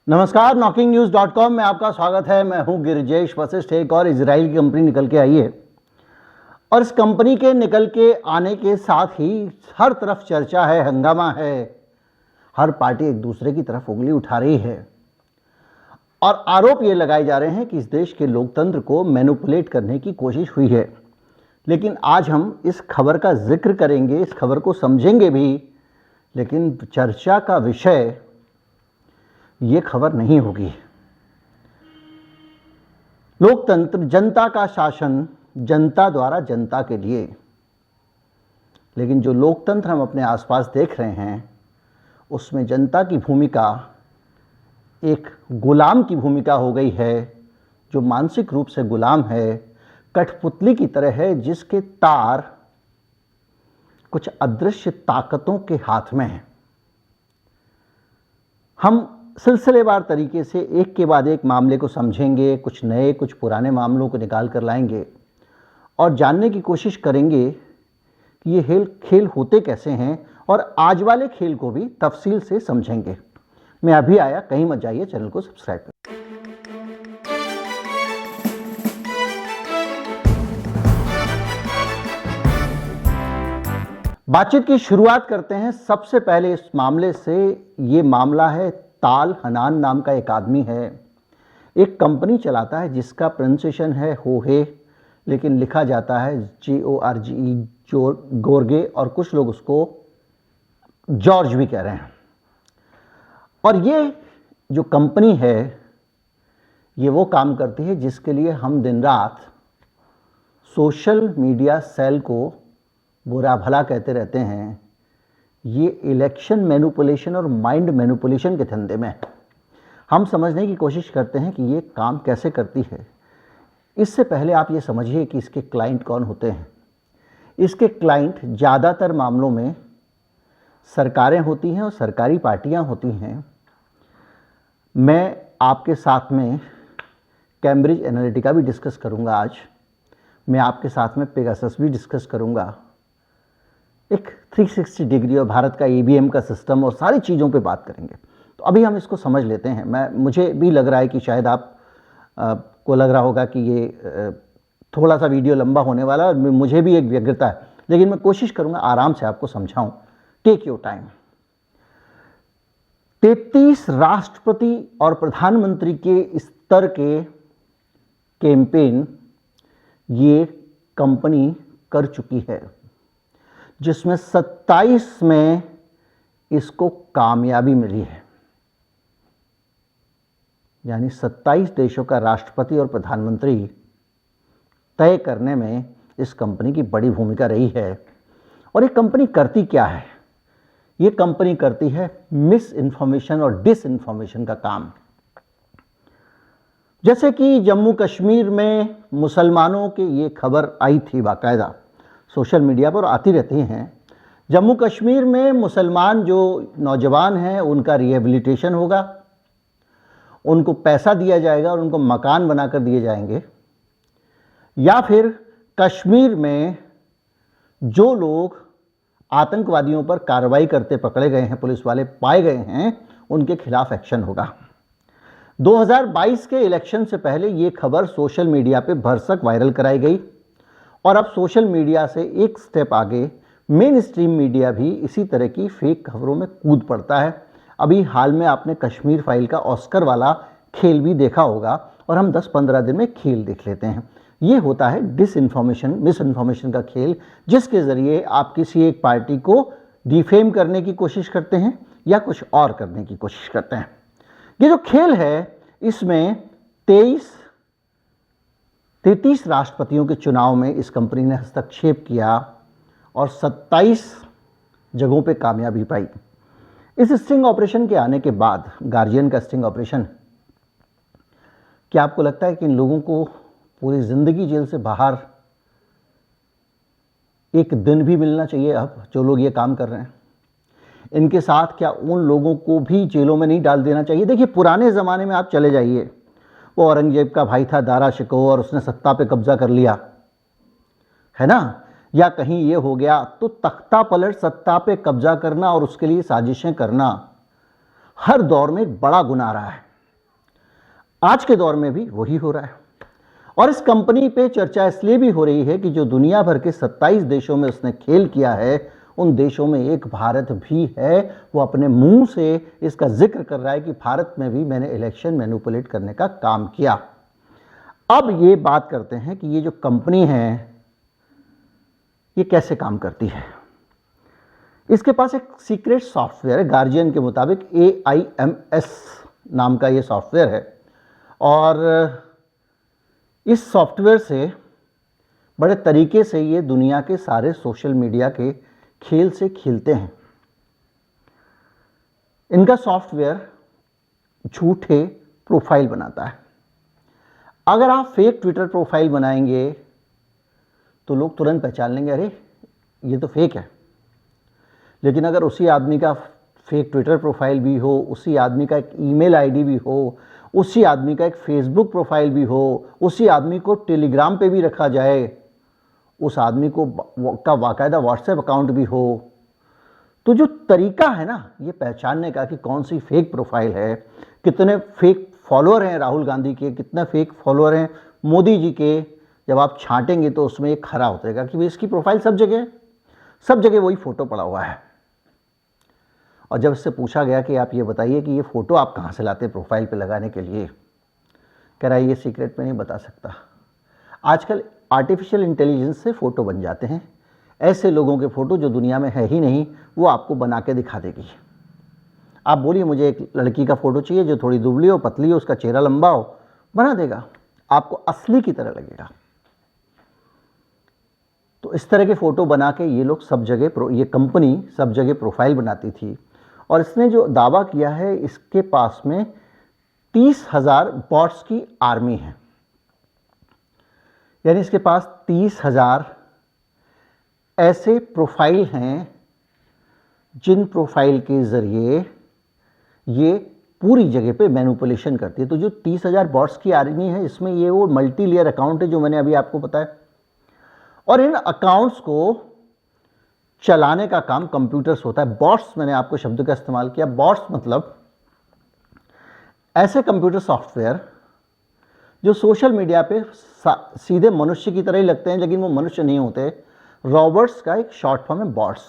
नमस्कार, knocking-news.com में आपका स्वागत है। मैं हूं गिरिजेश वशिष्ठ। एक और इजराइल की कंपनी निकल के आई है और इस कंपनी के निकल के आने के साथ ही हर तरफ चर्चा है, हंगामा है। हर पार्टी एक दूसरे की तरफ उंगली उठा रही है और आरोप ये लगाए जा रहे हैं कि इस देश के लोकतंत्र को मैनिपुलेट करने की कोशिश हुई है। लेकिन आज हम इस खबर का जिक्र करेंगे, इस खबर को समझेंगे भी, लेकिन चर्चा का विषय ये खबर नहीं होगी। लोकतंत्र, जनता का शासन, जनता द्वारा जनता के लिए। लेकिन जो लोकतंत्र हम अपने आसपास देख रहे हैं उसमें जनता की भूमिका एक गुलाम की भूमिका हो गई है, जो मानसिक रूप से गुलाम है, कठपुतली की तरह है जिसके तार कुछ अदृश्य ताकतों के हाथ में हैं। हम सिलसिलेवार तरीके से एक के बाद एक मामले को समझेंगे, कुछ नए कुछ पुराने मामलों को निकाल कर लाएंगे और जानने की कोशिश करेंगे कि ये खेल होते कैसे हैं और आज वाले खेल को भी तफसील से समझेंगे। मैं अभी आया, कहीं मत जाइए, चैनल को सब्सक्राइब करें। बातचीत की शुरुआत करते हैं सबसे पहले इस मामले से। ये मामला है ताल हनान नाम का एक आदमी है, एक कंपनी चलाता है जिसका प्रोनाउंसिएशन है होहे, लेकिन लिखा जाता है GORGE, गोर्गे, और कुछ लोग उसको जॉर्ज भी कह रहे हैं। और ये जो कंपनी है ये वो काम करती है जिसके लिए हम दिन रात सोशल मीडिया सेल को बुरा भला कहते रहते हैं। ये इलेक्शन मैनिपुलेशन और माइंड मैनिपुलेशन के धंधे में हम समझने की कोशिश करते हैं कि ये काम कैसे करती है। इससे पहले आप ये समझिए कि इसके क्लाइंट कौन होते हैं। इसके क्लाइंट ज़्यादातर मामलों में सरकारें होती हैं और सरकारी पार्टियां होती हैं। मैं आपके साथ में कैम्ब्रिज एनालिटिका भी डिस्कस करूंगा आज। मैं आपके साथ में पेगासस भी डिस्कस करूंगा। एक 360 डिग्री और भारत का EVM का सिस्टम और सारी चीज़ों पे बात करेंगे। तो अभी हम इसको समझ लेते हैं। मुझे भी लग रहा है कि शायद आप को लग रहा होगा कि ये थोड़ा सा वीडियो लंबा होने वाला है, मुझे भी एक व्यग्रता है, लेकिन मैं कोशिश करूंगा आराम से आपको समझाऊं। Take your time. 33 राष्ट्रपति और प्रधानमंत्री के स्तर के कैंपेन ये कंपनी कर चुकी है, जिसमें 27 में इसको कामयाबी मिली है। यानी 27 देशों का राष्ट्रपति और प्रधानमंत्री तय करने में इस कंपनी की बड़ी भूमिका रही है। और ये कंपनी करती क्या है? ये कंपनी करती है मिस इन्फॉर्मेशन और डिस इन्फॉर्मेशन का काम। जैसे कि जम्मू कश्मीर में मुसलमानों की ये खबर आई थी, बाकायदा सोशल मीडिया पर आती रहती हैं। जम्मू कश्मीर में मुसलमान जो नौजवान हैं उनका रिहेबिलिटेशन होगा, उनको पैसा दिया जाएगा और उनको मकान बनाकर दिए जाएंगे। या फिर कश्मीर में जो लोग आतंकवादियों पर कार्रवाई करते पकड़े गए हैं, पुलिस वाले पाए गए हैं, उनके खिलाफ एक्शन होगा। 2022 के इलेक्शन से पहले ये खबर सोशल मीडिया पे भरसक वायरल कराई गई और अब सोशल मीडिया से एक स्टेप आगे मेन स्ट्रीम मीडिया भी इसी तरह की फेक खबरों में कूद पड़ता है। अभी हाल में आपने कश्मीर फाइल का ऑस्कर वाला खेल भी देखा होगा और हम 10-15 दिन में खेल देख लेते हैं। ये होता है डिस इन्फॉर्मेशन, मिस इन्फॉर्मेशन का खेल, जिसके ज़रिए आप किसी एक पार्टी को डिफेम करने की कोशिश करते हैं या कुछ और करने की कोशिश करते हैं। ये जो खेल है इसमें 33 राष्ट्रपतियों के चुनाव में इस कंपनी ने हस्तक्षेप किया और 27 जगहों पे कामयाबी पाई। इस स्टिंग ऑपरेशन के आने के बाद, गार्जियन का स्टिंग ऑपरेशन, क्या आपको लगता है कि इन लोगों को पूरी ज़िंदगी जेल से बाहर एक दिन भी मिलना चाहिए? अब जो लोग ये काम कर रहे हैं, इनके साथ क्या उन लोगों को भी जेलों में नहीं डाल देना चाहिए? देखिए, पुराने ज़माने में आप चले जाइए, वो औरंगजेब का भाई था दारा शिकोह और उसने सत्ता पे कब्जा कर लिया, है ना। या कहीं ये हो गया तो तख्ता पलट, सत्ता पे कब्जा करना और उसके लिए साजिशें करना हर दौर में एक बड़ा गुनाह रहा है। आज के दौर में भी वही हो रहा है। और इस कंपनी पे चर्चा इसलिए भी हो रही है कि जो दुनिया भर के 27 देशों में उसने खेल किया है, उन देशों में एक भारत भी है। वो अपने मुंह से इसका जिक्र कर रहा है कि भारत में भी मैंने इलेक्शन मैनिपुलेट करने का काम किया। अब ये बात करते हैं कि ये जो कंपनी है ये कैसे काम करती है। इसके पास एक सीक्रेट सॉफ्टवेयर है, गार्जियन के मुताबिक AIMS नाम का ये सॉफ्टवेयर है। और इस सॉफ्टवेयर से बड़े तरीके से ये दुनिया के सारे सोशल मीडिया के खेल से खेलते हैं। इनका सॉफ्टवेयर झूठे प्रोफाइल बनाता है। अगर आप फेक ट्विटर प्रोफाइल बनाएंगे तो लोग तुरंत पहचान लेंगे, अरे ये तो फेक है। लेकिन अगर उसी आदमी का फेक ट्विटर प्रोफाइल भी हो, उसी आदमी का एक ईमेल आईडी भी हो, उसी आदमी का एक फेसबुक प्रोफाइल भी हो, उसी आदमी को टेलीग्राम पे भी रखा जाए, उस आदमी को का बाकायदा व्हाट्सएप अकाउंट भी हो, तो जो तरीका है ना ये पहचानने का कि कौन सी फेक प्रोफाइल है, कितने फेक फॉलोअर हैं राहुल गांधी के, कितने फेक फॉलोअर हैं मोदी जी के, जब आप छांटेंगे तो उसमें एक खरा उतरेगा कि भाई इसकी प्रोफाइल सब जगह वही फ़ोटो पड़ा हुआ है। और जब इससे पूछा गया कि आप ये बताइए कि ये फ़ोटो आप कहाँ से लाते प्रोफाइल पे लगाने के लिए, कह रहा है ये सीक्रेट में नहीं बता सकता। आजकल आर्टिफिशियल इंटेलिजेंस से फ़ोटो बन जाते हैं, ऐसे लोगों के फ़ोटो जो दुनिया में है ही नहीं वो आपको बना के दिखा देगी। आप बोलिए मुझे एक लड़की का फ़ोटो चाहिए जो थोड़ी दुबली हो, पतली हो, उसका चेहरा लंबा हो, बना देगा, आपको असली की तरह लगेगा। तो इस तरह के फ़ोटो बना के ये लोग सब जगह, ये कंपनी सब जगह प्रोफाइल बनाती थी। और इसने जो दावा किया है इसके पास में 30,000 बॉट्स की आर्मी है, यानी इसके पास 30,000 ऐसे प्रोफाइल हैं जिन प्रोफाइल के ज़रिए ये पूरी जगह पे मैनिपुलेशन करती है। तो जो 30,000 बॉट्स की आर्मी है इसमें ये वो मल्टी लेयर अकाउंट है जो मैंने अभी आपको बताया। और इन अकाउंट्स को चलाने का काम कंप्यूटर्स होता है। बॉट्स मैंने आपको शब्द का इस्तेमाल किया। बॉट्स मतलब ऐसे कंप्यूटर सॉफ्टवेयर जो सोशल मीडिया पे सीधे मनुष्य की तरह ही लगते हैं लेकिन वो मनुष्य नहीं होते। रॉबर्ट्स का एक शॉर्ट फॉर्म है बॉट्स।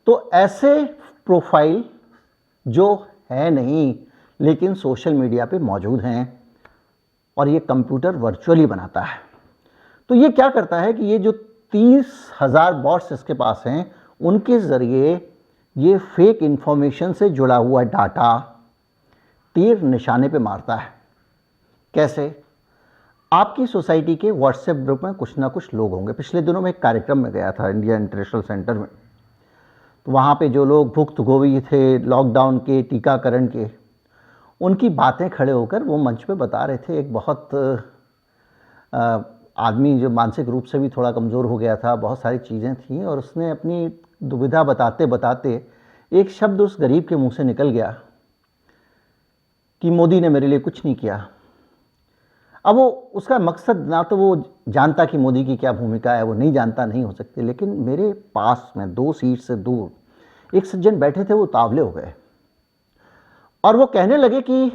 तो ऐसे प्रोफाइल जो है नहीं लेकिन सोशल मीडिया पे मौजूद हैं और ये कंप्यूटर वर्चुअली बनाता है। तो ये क्या करता है कि ये जो 30,000 बॉट्स इसके पास हैं उनके ज़रिए ये फेक इंफॉर्मेशन से जुड़ा हुआ डाटा तीर निशाने पे मारता है। कैसे? आपकी सोसाइटी के व्हाट्सएप ग्रुप में कुछ ना कुछ लोग होंगे। पिछले दिनों में एक कार्यक्रम में गया था इंडिया इंटरनेशनल सेंटर में, तो वहाँ पे जो लोग भुक्तभोगी थे लॉकडाउन के, टीकाकरण के, उनकी बातें खड़े होकर वो मंच पे बता रहे थे। एक बहुत आदमी जो मानसिक रूप से भी थोड़ा कमज़ोर हो गया था, बहुत सारी चीज़ें थीं, और उसने अपनी दुविधा बताते बताते एक शब्द उस गरीब के मुंह से निकल गया कि मोदी ने मेरे लिए कुछ नहीं किया। अब वो उसका मकसद ना तो वो जानता कि मोदी की क्या भूमिका है, वो नहीं जानता, नहीं हो सकती, लेकिन मेरे पास में 2 सीट से दूर एक सज्जन बैठे थे, वो तावले हो गए और वो कहने लगे कि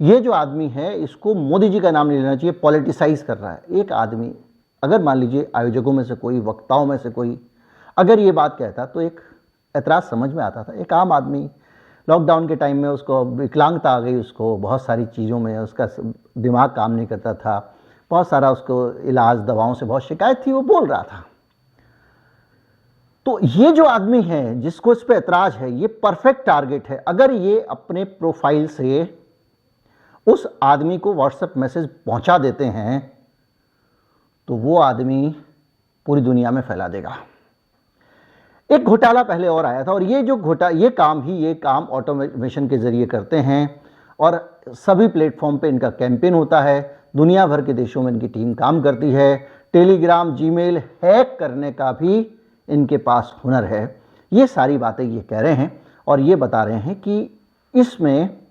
ये जो आदमी है इसको मोदी जी का नाम नहीं लेना चाहिए, पॉलिटिसाइज कर रहा है। एक आदमी अगर मान लीजिए आयोजकों में से कोई, वक्ताओं में से कोई अगर ये बात कहता तो एक ऐतराज़ समझ में आता था। एक आम आदमी लॉकडाउन के टाइम में उसको विकलांगता आ गई, उसको बहुत सारी चीज़ों में उसका दिमाग काम नहीं करता था, बहुत सारा उसको इलाज दवाओं से बहुत शिकायत थी, वो बोल रहा था। तो ये जो आदमी है जिसको इस पर ऐतराज़ है ये परफेक्ट टारगेट है। अगर ये अपने प्रोफाइल से उस आदमी को व्हाट्सएप मैसेज पहुंचा देते हैं तो वो आदमी पूरी दुनिया में फैला देगा। एक घोटाला पहले और आया था और ये काम ऑटोमेशन के जरिए करते हैं और सभी प्लेटफॉर्म पे इनका कैंपेन होता है। दुनिया भर के देशों में इनकी टीम काम करती है। टेलीग्राम, जीमेल हैक करने का भी इनके पास हुनर है। ये सारी बातें ये कह रहे हैं और ये बता रहे हैं कि इसमें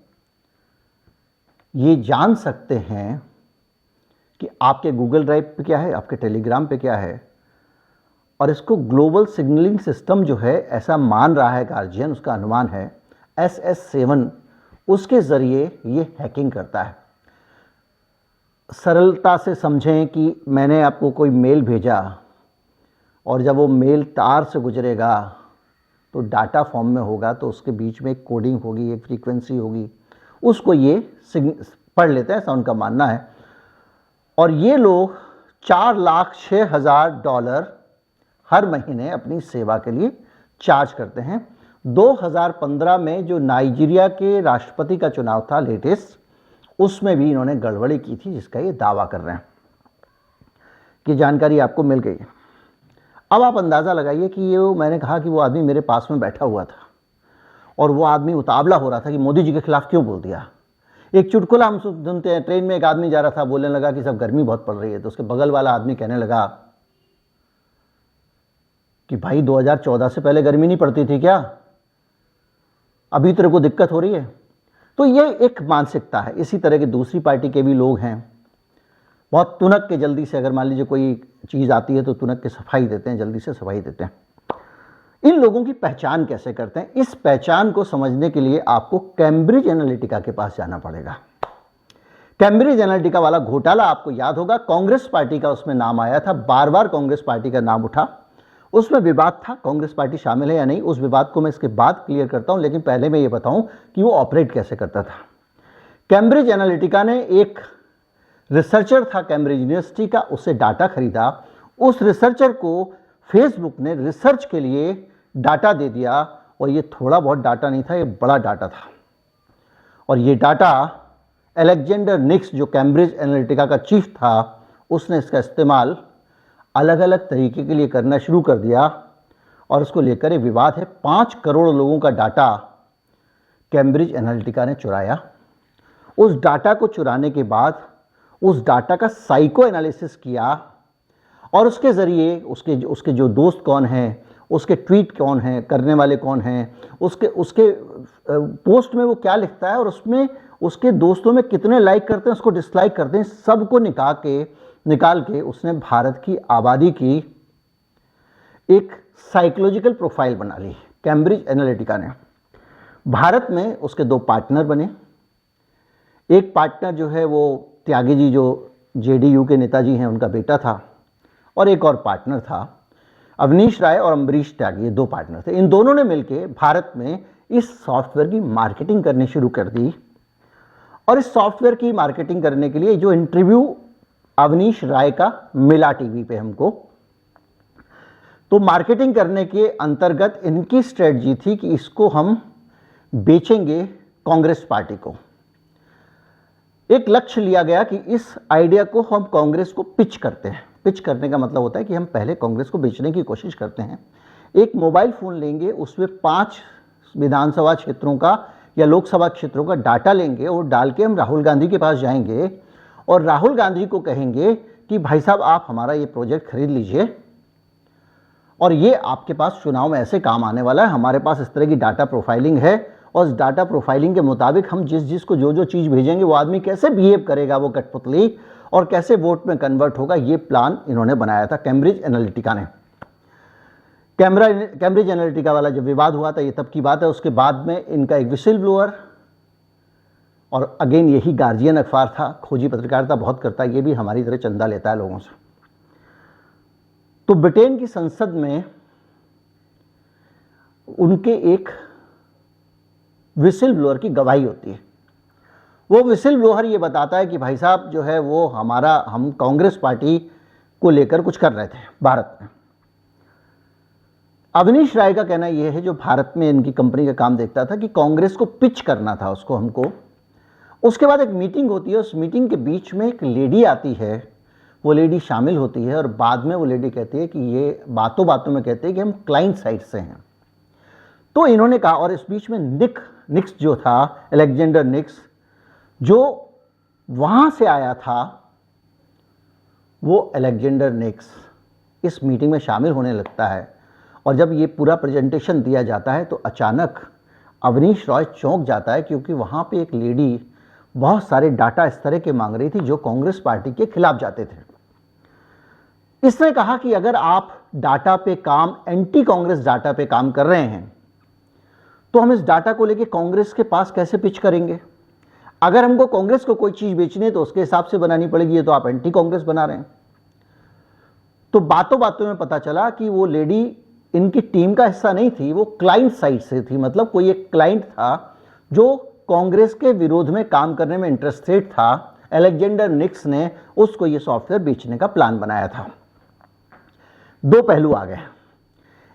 ये जान सकते हैं कि आपके गूगल ड्राइव पे क्या है, आपके टेलीग्राम पे क्या है, और इसको ग्लोबल सिग्नलिंग सिस्टम जो है ऐसा मान रहा है गार्जियन, उसका अनुमान है SS7 उसके ज़रिए ये हैकिंग करता है। सरलता से समझें कि मैंने आपको कोई मेल भेजा और जब वो मेल तार से गुजरेगा तो डाटा फॉर्म में होगा, तो उसके बीच में एक कोडिंग होगी, एक फ्रीक्वेंसी होगी, उसको ये पढ़ लेते हैं, ऐसा उनका मानना है। और ये लोग $4,06,000 हर महीने अपनी सेवा के लिए चार्ज करते हैं। 2015 में जो नाइजीरिया के राष्ट्रपति का चुनाव था लेटेस्ट, उसमें भी इन्होंने गड़बड़ी की थी, जिसका ये दावा कर रहे हैं कि जानकारी आपको मिल गई। अब आप अंदाज़ा लगाइए कि ये मैंने कहा कि वो आदमी मेरे पास में बैठा हुआ था और वो आदमी उतावला हो रहा था कि मोदी जी के खिलाफ क्यों बोल दिया। एक चुटकुला हम सुनते हैं, ट्रेन में एक आदमी जा रहा था, बोलने लगा कि सब गर्मी बहुत पड़ रही है, तो उसके बगल वाला आदमी कहने लगा कि भाई 2014 से पहले गर्मी नहीं पड़ती थी क्या, अभी तेरे को दिक्कत हो रही है। तो ये एक मानसिकता है। इसी तरह के दूसरी पार्टी के भी लोग हैं, बहुत तुनक के जल्दी से, अगर मान लीजिए कोई चीज़ आती है तो तुनक के सफाई देते हैं, जल्दी से सफाई देते हैं। इन लोगों की पहचान कैसे करते हैं? इस पहचान को समझने के लिए आपको कैम्ब्रिज एनालिटिका के पास जाना पड़ेगा। कैम्ब्रिज एनालिटिका वाला घोटाला आपको याद होगा, कांग्रेस पार्टी का उसमें नाम आया था, बार बार कांग्रेस पार्टी का नाम उठा, उसमें विवाद था, कांग्रेस पार्टी शामिल है या नहीं, उस विवाद को मैं इसके बाद क्लियर करता हूं, लेकिन पहले मैं ये बताऊं कि वो ऑपरेट कैसे करता था। कैम्ब्रिज एनालिटिका ने एक रिसर्चर था कैम्ब्रिज यूनिवर्सिटी का, उससे डाटा खरीदा। उस रिसर्चर को फेसबुक ने रिसर्च के लिए डाटा दे दिया, और ये थोड़ा बहुत डाटा नहीं था, ये बड़ा डाटा था। और ये डाटा अलेक्जेंडर निक्स, जो कैम्ब्रिज एनालिटिका का चीफ था, उसने इसका इस्तेमाल अलग अलग तरीके के लिए करना शुरू कर दिया, और इसको लेकर ये विवाद है। 5 करोड़ लोगों का डाटा कैम्ब्रिज एनालिटिका ने चुराया। उस डाटा को चुराने के बाद उस डाटा का साइको एनालिसिस किया, और उसके ज़रिए उसके जो दोस्त कौन हैं, उसके ट्वीट कौन हैं, करने वाले कौन हैं, उसके पोस्ट में वो क्या लिखता है, और उसमें उसके दोस्तों में कितने लाइक करते हैं, उसको डिसलाइक करते हैं, सबको निकाल के उसने भारत की आबादी की एक साइकोलॉजिकल प्रोफाइल बना ली कैम्ब्रिज एनालिटिका ने। भारत में उसके 2 पार्टनर बने। एक पार्टनर जो है वो त्यागी जी, जो जेडीयू के नेताजी हैं, उनका बेटा था, और एक और पार्टनर था अवनीश राय और अम्बरीश त्यागी, ये 2 पार्टनर थे। इन दोनों ने मिलकर भारत में इस सॉफ्टवेयर की मार्केटिंग करनी शुरू कर दी। और इस सॉफ्टवेयर की मार्केटिंग करने के लिए जो इंटरव्यू अवनीश राय का मिला टीवी पे हमको, तो मार्केटिंग करने के अंतर्गत इनकी स्ट्रेटजी थी कि इसको हम बेचेंगे कांग्रेस पार्टी को। एक लक्ष्य लिया गया कि इस आइडिया को हम कांग्रेस को पिच करते हैं। पिच करने का मतलब होता है कि हम पहले कांग्रेस को बेचने की कोशिश करते हैं। एक मोबाइल फ़ोन लेंगे, उसमें 5 विधानसभा क्षेत्रों का या लोकसभा क्षेत्रों का डाटा लेंगे, और डाल के हम राहुल गांधी के पास जाएंगे और राहुल गांधी को कहेंगे कि भाई साहब आप हमारा ये प्रोजेक्ट खरीद लीजिए, और ये आपके पास चुनाव में ऐसे काम आने वाला है। हमारे पास इस तरह की डाटा प्रोफाइलिंग है, और इस डाटा प्रोफाइलिंग के मुताबिक हम जिसको जो चीज़ भेजेंगे, वो आदमी कैसे बिहेव करेगा, वो कठपुतली, और कैसे वोट में कन्वर्ट होगा, ये प्लान इन्होंने बनाया था कैम्ब्रिज एनालिटिका ने। कैम्ब्रिज एनालिटिका वाला जब विवाद हुआ था, ये तब की बात है। उसके बाद में इनका एक विसिल ब्लोअर, और अगेन यही गार्जियन अखबार था, खोजी पत्रकारिता बहुत करता है, ये भी हमारी तरह चंदा लेता है लोगों से। तो ब्रिटेन की संसद में उनके एक विसिल ब्लोअर की गवाही होती है। वो विसिल ब्लोअर ये बताता है कि भाई साहब जो है वो हम कांग्रेस पार्टी को लेकर कुछ कर रहे थे भारत में। अवनीश राय का कहना यह है, जो भारत में इनकी कंपनी का काम देखता था, कि कांग्रेस को पिच करना था उसको हमको। उसके बाद एक मीटिंग होती है, उस मीटिंग के बीच में एक लेडी आती है, वो लेडी शामिल होती है, और बाद में वो लेडी कहती है कि ये बातों बातों में कहते हैं कि हम क्लाइंट साइड से हैं। तो इन्होंने कहा, और इस बीच में निक्स जो था, अलेक्जेंडर निक्स, जो वहाँ से आया था, वो अलेक्जेंडर निक्स इस मीटिंग में शामिल होने लगता है। और जब ये पूरा प्रेजेंटेशन दिया जाता है तो अचानक अवनीश रॉय चौंक जाता है, क्योंकि वहाँ पे एक लेडी बहुत सारे डाटा इस तरह के मांग रही थी जो कांग्रेस पार्टी के खिलाफ जाते थे। इसने कहा कि अगर आप डाटा पे काम, एंटी कांग्रेस डाटा पे काम कर रहे हैं, तो हम इस डाटा को लेके कांग्रेस के पास कैसे पिच करेंगे? अगर हमको कांग्रेस को कोई चीज बेचनी है तो उसके हिसाब से बनानी पड़ेगी, ये तो आप एंटी कांग्रेस बना रहे हैं। तो बातों बातों में पता चला कि वो लेडी इनकी टीम का हिस्सा नहीं थी, वो क्लाइंट साइड से थी। मतलब कोई एक क्लाइंट था जो कांग्रेस के विरोध में काम करने में इंटरेस्टेड था। अलेक्जेंडर निक्स ने उसको ये सॉफ्टवेयर बेचने का प्लान बनाया था। दो पहलू आ गए।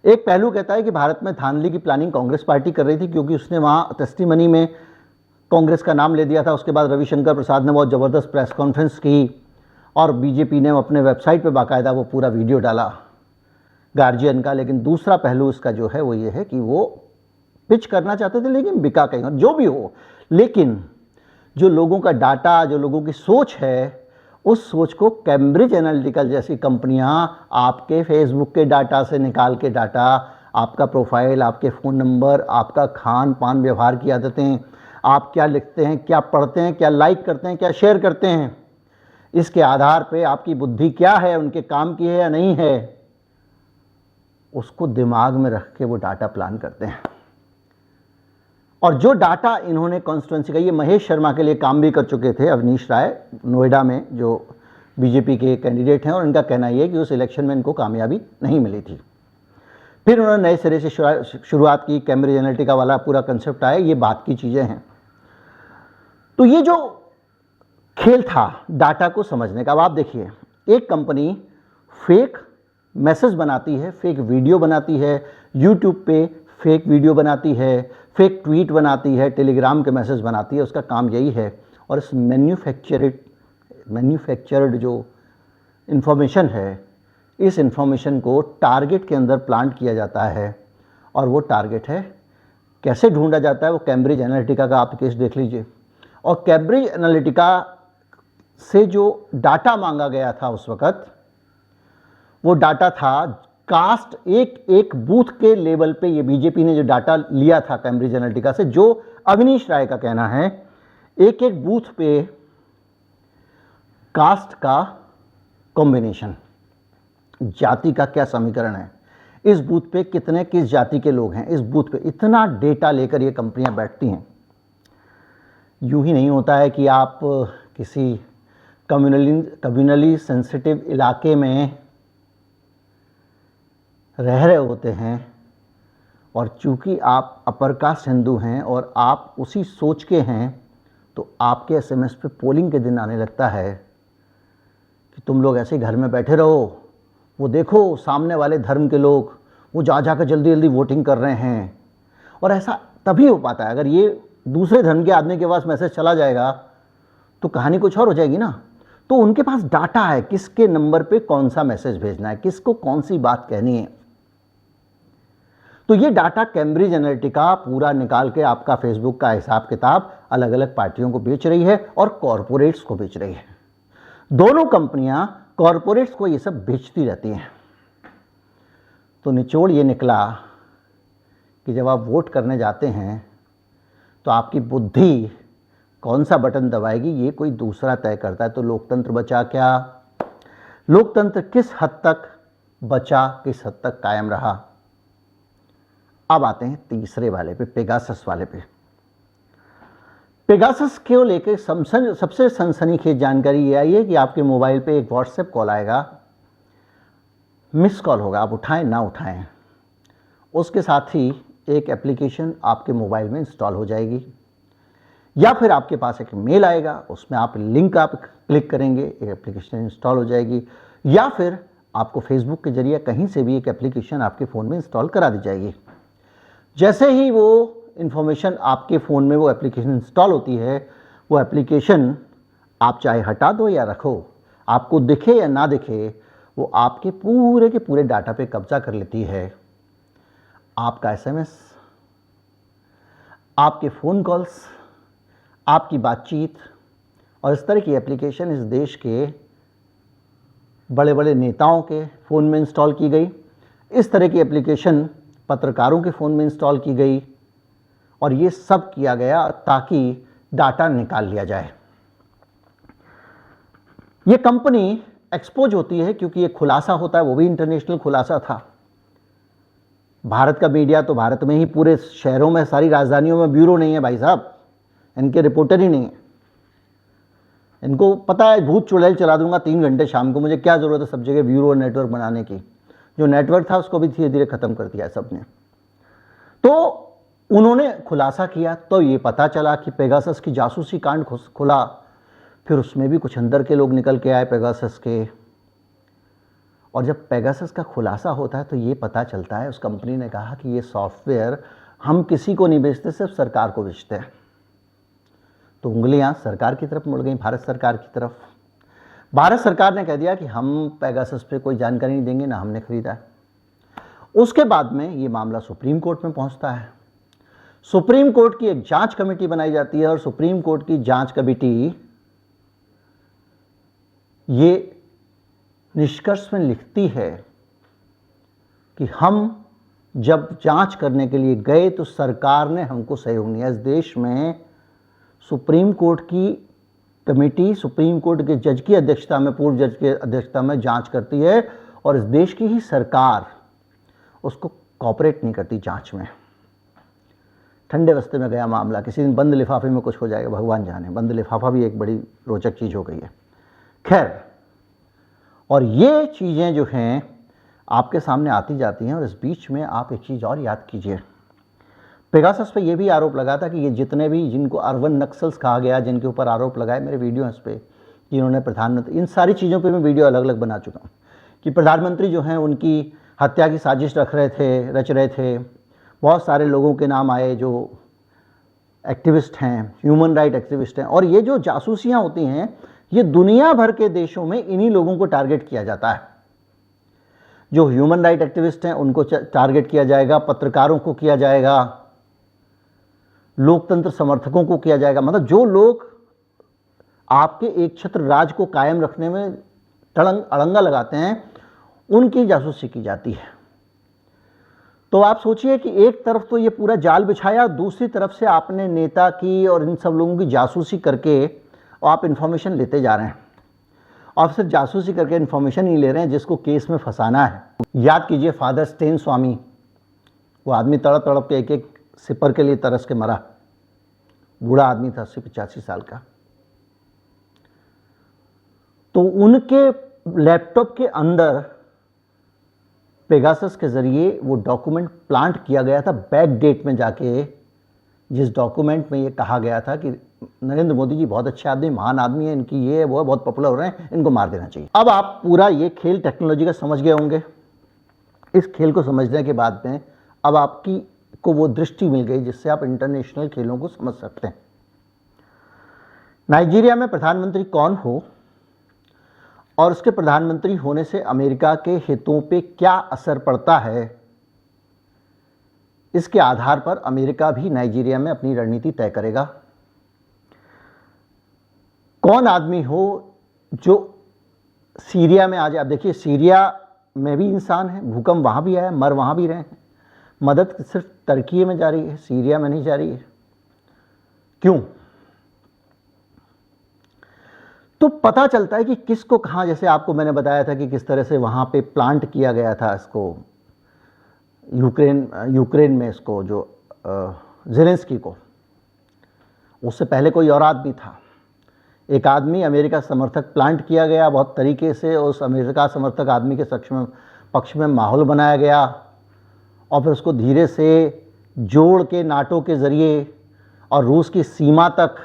एक पहलू कहता है कि भारत में धांधली की प्लानिंग कांग्रेस पार्टी कर रही थी, क्योंकि उसने वहां टेस्टिमनी में कांग्रेस का नाम ले दिया था। उसके बाद रविशंकर प्रसाद ने बहुत ज़बरदस्त प्रेस कॉन्फ्रेंस की और बीजेपी ने अपने वेबसाइट पे बाकायदा वो पूरा वीडियो डाला गार्जियन का। लेकिन दूसरा पहलू इसका जो है वो ये है कि वो पिच करना चाहते थे, लेकिन बिका कहीं और। जो भी हो, लेकिन जो लोगों का डाटा, जो लोगों की सोच है, उस सोच को कैम्ब्रिज एनालिटिका जैसी कंपनियां आपके फेसबुक के डाटा से निकाल के डाटा, आपका प्रोफाइल, आपके फ़ोन नंबर, आपका खान पान, व्यवहार की आदतें, आप क्या लिखते हैं, क्या पढ़ते हैं, क्या लाइक करते हैं, क्या शेयर करते हैं, इसके आधार पे आपकी बुद्धि क्या है, उनके काम की है या नहीं है, उसको दिमाग में रख के वो डाटा प्लान करते हैं। और जो डाटा इन्होंने कॉन्स्टिट्यूंसी का, ये महेश शर्मा के लिए काम भी कर चुके थे अवनीश राय नोएडा में, जो बीजेपी के कैंडिडेट हैं, और इनका कहना यह है कि उस इलेक्शन में इनको कामयाबी नहीं मिली थी। फिर उन्होंने नए सिरे से शुरुआत की, कैम्ब्रिज एनालिटिका वाला पूरा कंसेप्ट आया। ये बात की चीज़ें हैं। तो ये जो खेल था डाटा को समझने का, अब आप देखिए, एक कंपनी फेक मैसेज बनाती है, फेक वीडियो बनाती है, यूट्यूब पे फेक वीडियो बनाती है, फेक ट्वीट बनाती है, टेलीग्राम के मैसेज बनाती है, उसका काम यही है। और इस मैन्युफैक्चर्ड जो इन्फॉर्मेशन है, इस इन्फॉर्मेशन को टारगेट के अंदर प्लांट किया जाता है। और वो टारगेट है, कैसे ढूंढा जाता है, वो कैम्ब्रिज एनालिटिका का आप केस देख लीजिए। और कैम्ब्रिज एनालिटिका से जो डाटा मांगा गया था उस वक्त, वो डाटा था कास्ट, एक बूथ के लेवल पे। ये बीजेपी ने जो डाटा लिया था कैम्ब्रिज एनालिटिका से, जो अवनीश राय का कहना है, एक बूथ पे कास्ट का कॉम्बिनेशन, जाति का क्या समीकरण है, इस बूथ पे कितने किस जाति के लोग हैं, इस बूथ पे इतना डेटा लेकर ये कंपनियां बैठती हैं। यूं ही नहीं होता है कि आप किसी कम्युनली सेंसिटिव इलाके में रह रहे होते हैं और चूंकि आप अपर कास्ट हिंदू हैं और आप उसी सोच के हैं, तो आपके एसएमएस पे पोलिंग के दिन आने लगता है कि तुम लोग ऐसे घर में बैठे रहो, वो देखो सामने वाले धर्म के लोग वो जाकर जल्दी जल्दी वोटिंग कर रहे हैं। और ऐसा तभी हो पाता है, अगर ये दूसरे धर्म के आदमी के पास मैसेज चला जाएगा तो कहानी कुछ और हो जाएगी ना। तो उनके पास डाटा है, किसके नंबर पे कौन सा मैसेज भेजना है, किसको कौन सी बात कहनी है। तो ये डाटा कैम्ब्रिज एनालिटिका पूरा निकाल के आपका फेसबुक का हिसाब किताब अलग अलग पार्टियों को बेच रही है और कॉरपोरेट्स को बेच रही है। दोनों कंपनियां कॉरपोरेट्स को ये सब बेचती रहती हैं। तो निचोड़ ये निकला कि जब आप वोट करने जाते हैं तो आपकी बुद्धि कौन सा बटन दबाएगी, ये कोई दूसरा तय करता है। तो लोकतंत्र बचा क्या, लोकतंत्र किस हद तक बचा, किस हद तक कायम रहा। अब आते हैं तीसरे वाले पे, पेगासस वाले पे। पेगासस को लेकर सबसे सनसनीखेज जानकारी ये आई है कि आपके मोबाइल पे एक व्हाट्सएप कॉल आएगा, मिस कॉल होगा, आप उठाएं ना उठाएं, उसके साथ ही एक एप्लीकेशन आपके मोबाइल में इंस्टॉल हो जाएगी, या फिर आपके पास एक मेल आएगा, उसमें आप लिंक आप क्लिक करेंगे, एक एप्लीकेशन इंस्टॉल हो जाएगी, या फिर आपको फेसबुक के जरिए कहीं से भी एक एप्लीकेशन आपके फ़ोन में इंस्टॉल करा दी जाएगी। जैसे ही वो इन्फॉर्मेशन आपके फ़ोन में वो एप्लीकेशन इंस्टॉल होती है, वो एप्लीकेशन आप चाहे हटा दो या रखो, आपको दिखे या ना दिखे, वो आपके पूरे के पूरे डाटा पे कब्जा कर लेती है। आपका एसएमएस, आपके फ़ोन कॉल्स, आपकी बातचीत, और इस तरह की एप्लीकेशन इस देश के बड़े बड़े नेताओं के फ़ोन में इंस्टॉल की गई, इस तरह की एप्लीकेशन पत्रकारों के फ़ोन में इंस्टॉल की गई, और ये सब किया गया ताकि डाटा निकाल लिया जाए। ये कंपनी एक्सपोज होती है क्योंकि ये खुलासा होता है, वो भी इंटरनेशनल खुलासा था भारत का मीडिया तो भारत में ही, पूरे शहरों में, सारी राजधानियों में ब्यूरो नहीं है भाई साहब, इनके रिपोर्टर ही नहीं है। इनको पता है भूत चुड़ैल चला दूंगा 3 घंटे शाम को, मुझे क्या ज़रूरत है सब जगह ब्यूरो और नेटवर्क बनाने की। जो नेटवर्क था उसको भी धीरे धीरे ख़त्म कर दिया है सबने। तो उन्होंने खुलासा किया तो ये पता चला कि पेगासस की जासूसी कांड खुला, फिर उसमें भी कुछ अंदर के लोग निकल के आए पेगासस के। और जब पेगासस का खुलासा होता है तो ये पता चलता है, उस कंपनी ने कहा कि ये सॉफ्टवेयर हम किसी को नहीं बेचते, सिर्फ सरकार को बेचते हैं। तो उंगलियां सरकार की तरफ मुड़ गई, भारत सरकार की तरफ। भारत सरकार ने कह दिया कि हम पेगासस पे कोई जानकारी नहीं देंगे, ना हमने खरीदा है। उसके बाद में ये मामला सुप्रीम कोर्ट में पहुंचता है। सुप्रीम कोर्ट की एक जांच कमेटी बनाई जाती है और सुप्रीम कोर्ट की जांच कमेटी ये निष्कर्ष में लिखती है कि हम जब जांच करने के लिए गए तो सरकार ने हमको सहयोग नहीं दिया। इस देश में सुप्रीम कोर्ट की कमेटी सुप्रीम कोर्ट के जज की अध्यक्षता में, पूर्व जज की अध्यक्षता में जांच करती है और इस देश की ही सरकार उसको कॉपरेट नहीं करती जांच में। ठंडे वस्ते में गया मामला, किसी दिन बंद लिफाफे में कुछ हो जाएगा, भगवान जाने। बंद लिफाफा भी एक बड़ी रोचक चीज़ हो गई है। खैर, और ये चीज़ें जो हैं आपके सामने आती जाती हैं। और इस बीच में आप एक चीज़ और याद कीजिए, पेगासस पे ये भी आरोप लगा था कि ये जितने भी, जिनको अर्बन नक्सल्स कहा गया, जिनके ऊपर आरोप लगाए, मेरे वीडियो इस पे, जिन्होंने प्रधानमंत्री, इन सारी चीज़ों पे मैं वीडियो अलग अलग बना चुका हूँ कि प्रधानमंत्री जो हैं उनकी हत्या की साजिश रच रहे थे। बहुत सारे लोगों के नाम आए जो एक्टिविस्ट हैं, ह्यूमन राइट एक्टिविस्ट हैं। और ये जो जासूसियाँ होती हैं, ये दुनिया भर के देशों में इन्हीं लोगों को टारगेट किया जाता है। जो ह्यूमन राइट एक्टिविस्ट हैं उनको टारगेट किया जाएगा, पत्रकारों को किया जाएगा, लोकतंत्र समर्थकों को किया जाएगा। मतलब जो लोग आपके एक छत्र राज को कायम रखने में अड़ंगा लगाते हैं, उनकी जासूसी की जाती है। तो आप सोचिए कि एक तरफ तो ये पूरा जाल बिछाया, दूसरी तरफ से आपने नेता की और इन सब लोगों की जासूसी करके और आप इन्फॉर्मेशन लेते जा रहे हैं। और सिर्फ जासूसी करके इन्फॉर्मेशन नहीं ले रहे हैं, जिसको केस में फंसाना है। याद कीजिए फादर स्टेन स्वामी, वो आदमी तड़प तड़प के एक एक सिपर के लिए तरस के मरा। बूढ़ा आदमी था, 80-85 साल का। तो उनके लैपटॉप के अंदर पेगासस के जरिए वो डॉक्यूमेंट प्लांट किया गया था, बैक डेट में जाके, जिस डॉक्यूमेंट में ये कहा गया था कि नरेंद्र मोदी जी बहुत अच्छे आदमी, महान आदमी है, इनकी ये वो बहुत पॉपुलर हो रहे हैं, इनको मार देना चाहिए। अब आप पूरा ये खेल टेक्नोलॉजी का समझ गए होंगे। इस खेल को समझने के बाद में अब आपकी को वो दृष्टि मिल गई जिससे आप इंटरनेशनल खेलों को समझ सकते हैं। नाइजीरिया में प्रधानमंत्री कौन हो और उसके प्रधानमंत्री होने से अमेरिका के हितों पे क्या असर पड़ता है, इसके आधार पर अमेरिका भी नाइजीरिया में अपनी रणनीति तय करेगा। कौन आदमी हो जो सीरिया में आ जाए। अब देखिए, सीरिया में भी इंसान है, भूकंप वहां भी आया, मर वहां भी रहे हैं। मदद सिर्फ तुर्की में जा रही है, सीरिया में नहीं जा रही है। क्यों? तो पता चलता है कि किसको कहां, जैसे आपको मैंने बताया था कि किस तरह से वहां पे प्लांट किया गया था इसको, यूक्रेन में इसको, जो ज़ेलेंस्की को। उससे पहले कोई और आदमी था, एक आदमी अमेरिका समर्थक प्लांट किया गया बहुत तरीके से। उस अमेरिका समर्थक आदमी के पक्ष में माहौल बनाया गया और फिर उसको धीरे से जोड़ के नाटो के ज़रिए और रूस की सीमा तक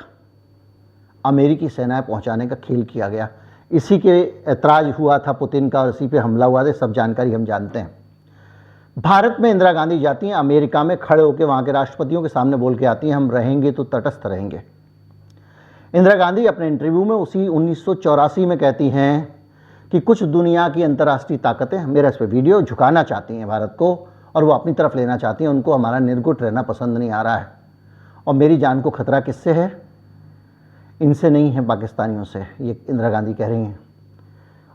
अमेरिकी सेनाएं पहुंचाने का खेल किया गया। इसी के ऐतराज़ हुआ था पुतिन का और इसी पे हमला हुआ था, सब जानकारी हम जानते हैं। भारत में इंदिरा गांधी जाती हैं, अमेरिका में खड़े होकर वहाँ के राष्ट्रपतियों के सामने बोल के आती हैं, हम रहेंगे तो तटस्थ रहेंगे। इंदिरा गांधी अपने इंटरव्यू में उसी 1984 में कहती हैं कि कुछ दुनिया की अंतर्राष्ट्रीय ताकतें मेरा इस पर वीडियो झुकाना चाहती हैं भारत को और वो अपनी तरफ लेना चाहती हैं, उनको हमारा निर्गुट रहना पसंद नहीं आ रहा है और मेरी जान को खतरा किससे है, इनसे नहीं है, पाकिस्तानियों से, ये इंदिरा गांधी कह रही हैं।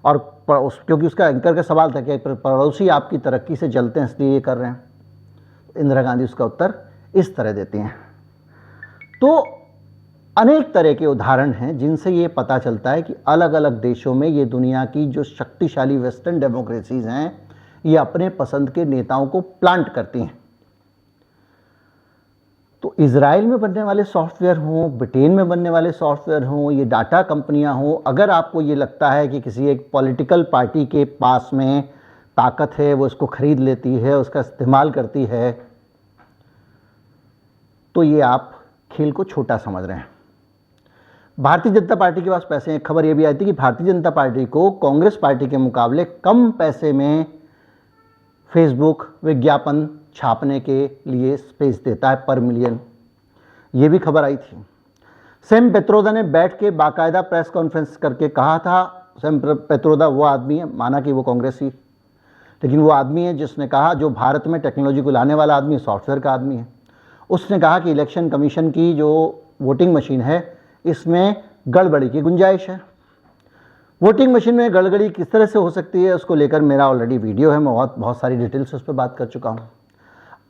और क्योंकि उसका एंकर का सवाल था कि पड़ोसी आपकी तरक्की से जलते हैं इसलिए ये कर रहे हैं, इंदिरा गांधी उसका उत्तर इस तरह देती हैं। तो अनेक तरह के उदाहरण हैं जिनसे ये पता चलता है कि अलग अलग देशों में ये दुनिया की जो शक्तिशाली वेस्टर्न डेमोक्रेसीज हैं, ये अपने पसंद के नेताओं को प्लांट करती हैं। तो इजराइल में बनने वाले सॉफ्टवेयर हों, ब्रिटेन में बनने वाले सॉफ्टवेयर हों, ये डाटा कंपनियां हों, अगर आपको ये लगता है कि किसी एक पॉलिटिकल पार्टी के पास में ताकत है, वो इसको खरीद लेती है, उसका इस्तेमाल करती है, तो ये आप खेल को छोटा समझ रहे हैं। भारतीय जनता पार्टी के पास पैसे हैं। खबर ये भी आई थी कि भारतीय जनता पार्टी को कांग्रेस पार्टी के मुकाबले कम पैसे में फेसबुक विज्ञापन छापने के लिए स्पेस देता है पर मिलियन। ये भी खबर आई थी। सैम पेत्रोदा ने बैठ के बाकायदा प्रेस कॉन्फ्रेंस करके कहा था, सैम पेत्रोदा वो आदमी है, माना कि वो कांग्रेसी, लेकिन वो आदमी है जिसने कहा जो भारत में टेक्नोलॉजी को लाने वाला आदमी सॉफ्टवेयर का आदमी है। उसने कहा कि इलेक्शन कमीशन की जो वोटिंग मशीन है इसमें गड़बड़ी की गुंजाइश है। वोटिंग मशीन में गड़बड़ी किस तरह से हो सकती है उसको लेकर मेरा ऑलरेडी वीडियो है, मैं बहुत सारी डिटेल्स उस पर बात कर चुका हूँ।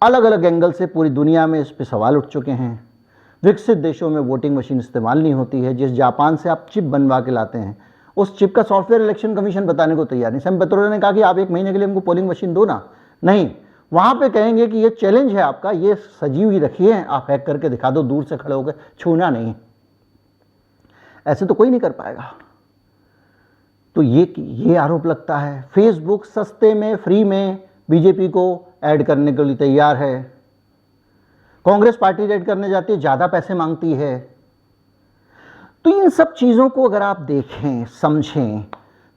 अलग अलग एंगल से पूरी दुनिया में इस पर सवाल उठ चुके हैं। विकसित देशों में वोटिंग मशीन इस्तेमाल नहीं होती है। जिस जापान से आप चिप बनवा के लाते हैं उस चिप का सॉफ्टवेयर इलेक्शन कमीशन बताने को तैयार नहीं। सैम पेत्रोदा ने कहा कि आप 1 महीने के लिए हमको पोलिंग मशीन दो ना, नहीं, वहाँ पे कहेंगे कि ये चैलेंज है आपका, ये सजी हुई रखिए, आप हैक करके दिखा दो, दूर से खड़े होकर, छूना नहीं। ऐसे तो कोई नहीं कर पाएगा। तो ये आरोप लगता है। फेसबुक सस्ते में फ्री में बीजेपी को ऐड करने के लिए तैयार है। कांग्रेस पार्टी ऐड करने जाती है, ज़्यादा पैसे मांगती है। तो इन सब चीज़ों को अगर आप देखें समझें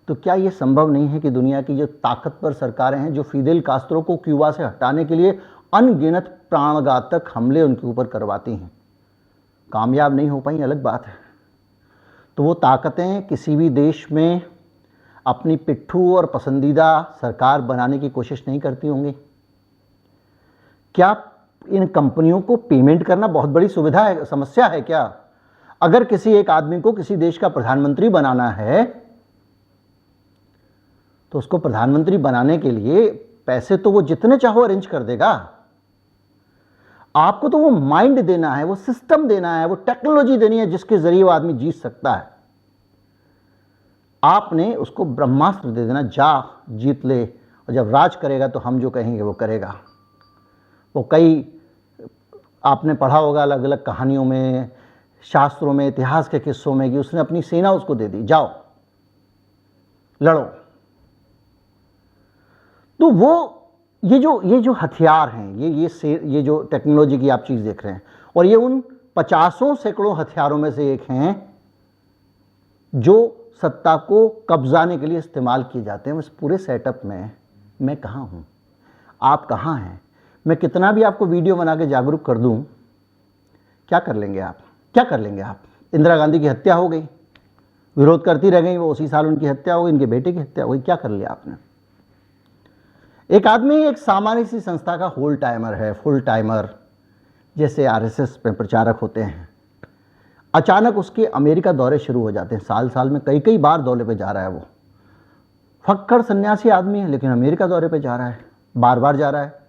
तो क्या ये संभव नहीं है कि दुनिया की जो ताकतवर सरकारें हैं जो फिदेल कास्त्रो को क्यूबा से हटाने के लिए अनगिनत प्राणघातक हमले उनके ऊपर करवाती हैं, कामयाब नहीं हो पाई, अलग बात है। तो वो ताकतें किसी भी देश में अपनी पिट्ठू और पसंदीदा सरकार बनाने की कोशिश नहीं करती होंगी? क्या इन कंपनियों को पेमेंट करना बहुत बड़ी सुविधा है, समस्या है क्या? अगर किसी एक आदमी को किसी देश का प्रधानमंत्री बनाना है तो उसको प्रधानमंत्री बनाने के लिए पैसे तो वो जितने चाहो अरेंज कर देगा। आपको तो वो माइंड देना है, वो सिस्टम देना है, वो टेक्नोलॉजी देनी है जिसके जरिए वो आदमी जीत सकता है। आपने उसको ब्रह्मास्त्र दे देना, जा जीत ले, और जब राज करेगा तो हम जो कहेंगे वो करेगा। वो कई आपने पढ़ा होगा अलग अलग कहानियों में, शास्त्रों में, इतिहास के किस्सों में कि उसने अपनी सेना उसको दे दी, जाओ लड़ो। तो वो ये जो हथियार हैं, ये जो टेक्नोलॉजी की आप चीज़ देख रहे हैं, और ये उन 50 सैकड़ों हथियारों में से एक हैं जो सत्ता को कब्जाने के लिए इस्तेमाल किए जाते हैं। इस पूरे सेटअप में मैं कहाँ हूँ, आप कहाँ हैं? मैं कितना भी आपको वीडियो बना के जागरूक कर दूँ, क्या कर लेंगे आप? क्या कर लेंगे आप? इंदिरा गांधी की हत्या हो गई, विरोध करती रह गई, वो उसी साल उनकी हत्या हो गई, इनके बेटे की हत्या हो गई, क्या कर लिया आपने? एक आदमी एक सामान्य सी संस्था का होल टाइमर है, फुल टाइमर, जैसे आरएसएस में प्रचारक होते हैं। अचानक उसके अमेरिका दौरे शुरू हो जाते हैं, साल साल में कई बार दौरे पे जा रहा है। वो फक्कड़ सन्यासी आदमी है लेकिन अमेरिका दौरे पे जा रहा है, बार बार जा रहा है।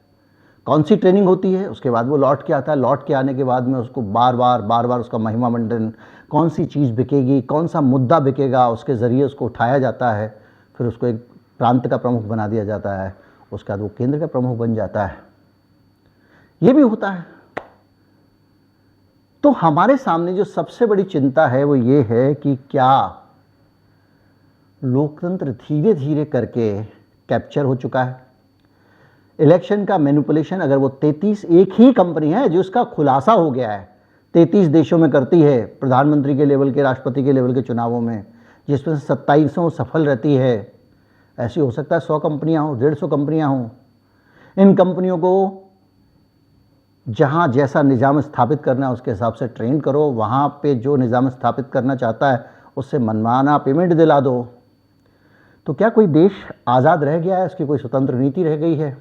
कौन सी ट्रेनिंग होती है, उसके बाद वो लौट के आता है। लौट के आने के बाद में उसको बार बार उसका महिमा मंडन, कौन सी चीज़ बिकेगी, कौन सा मुद्दा बिकेगा, उसके ज़रिए उसको उठाया जाता है। फिर उसको एक प्रांत का प्रमुख बना दिया जाता है, उसके बाद वो केंद्र का प्रमुख बन जाता है। ये भी होता है। तो हमारे सामने जो सबसे बड़ी चिंता है वो ये है कि क्या लोकतंत्र धीरे धीरे करके कैप्चर हो चुका है। इलेक्शन का मैनिपुलेशन, अगर वो 33 एक ही कंपनी है जो इसका खुलासा हो गया है, 33 देशों में करती है, प्रधानमंत्री के लेवल के, राष्ट्रपति के लेवल के चुनावों में, जिसमें से 27 सफल रहती है। ऐसी हो सकता है 100 कंपनियां हों, 150 कंपनियां हों। इन कंपनियों को जहां जैसा निज़ाम स्थापित करना है उसके हिसाब से ट्रेन करो, वहां पे जो निज़ाम स्थापित करना चाहता है उससे मनमाना पेमेंट दिला दो। तो क्या कोई देश आज़ाद रह गया है? उसकी कोई स्वतंत्र नीति रह गई है?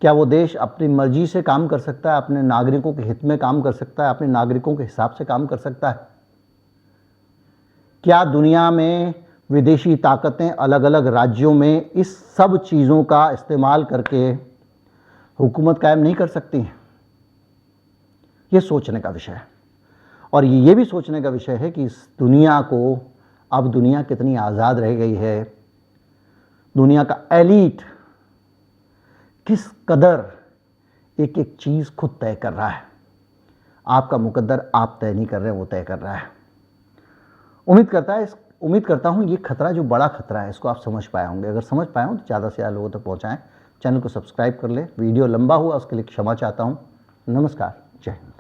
क्या वो देश अपनी मर्जी से काम कर सकता है, अपने नागरिकों के हित में काम कर सकता है, अपने नागरिकों के हिसाब से काम कर सकता है? क्या दुनिया में विदेशी ताकतें अलग अलग राज्यों में इस सब चीज़ों का इस्तेमाल करके हुकूमत कायम नहीं कर सकती हैं? ये सोचने का विषय है। और ये भी सोचने का विषय है कि इस दुनिया को, अब दुनिया कितनी आज़ाद रह गई है। दुनिया का एलीट किस कदर एक एक चीज़ खुद तय कर रहा है। आपका मुकद्दर आप तय नहीं कर रहे हैं, वो तय कर रहा है। उम्मीद करता हूँ ये खतरा जो बड़ा खतरा है इसको आप समझ पाए होंगे। अगर समझ पाए हो तो ज़्यादा से ज़्यादा लोगों तक पहुँचाएँ। चैनल को सब्सक्राइब कर ले। वीडियो लंबा हुआ उसके लिए क्षमा चाहता हूँ। नमस्कार, जय हिंद।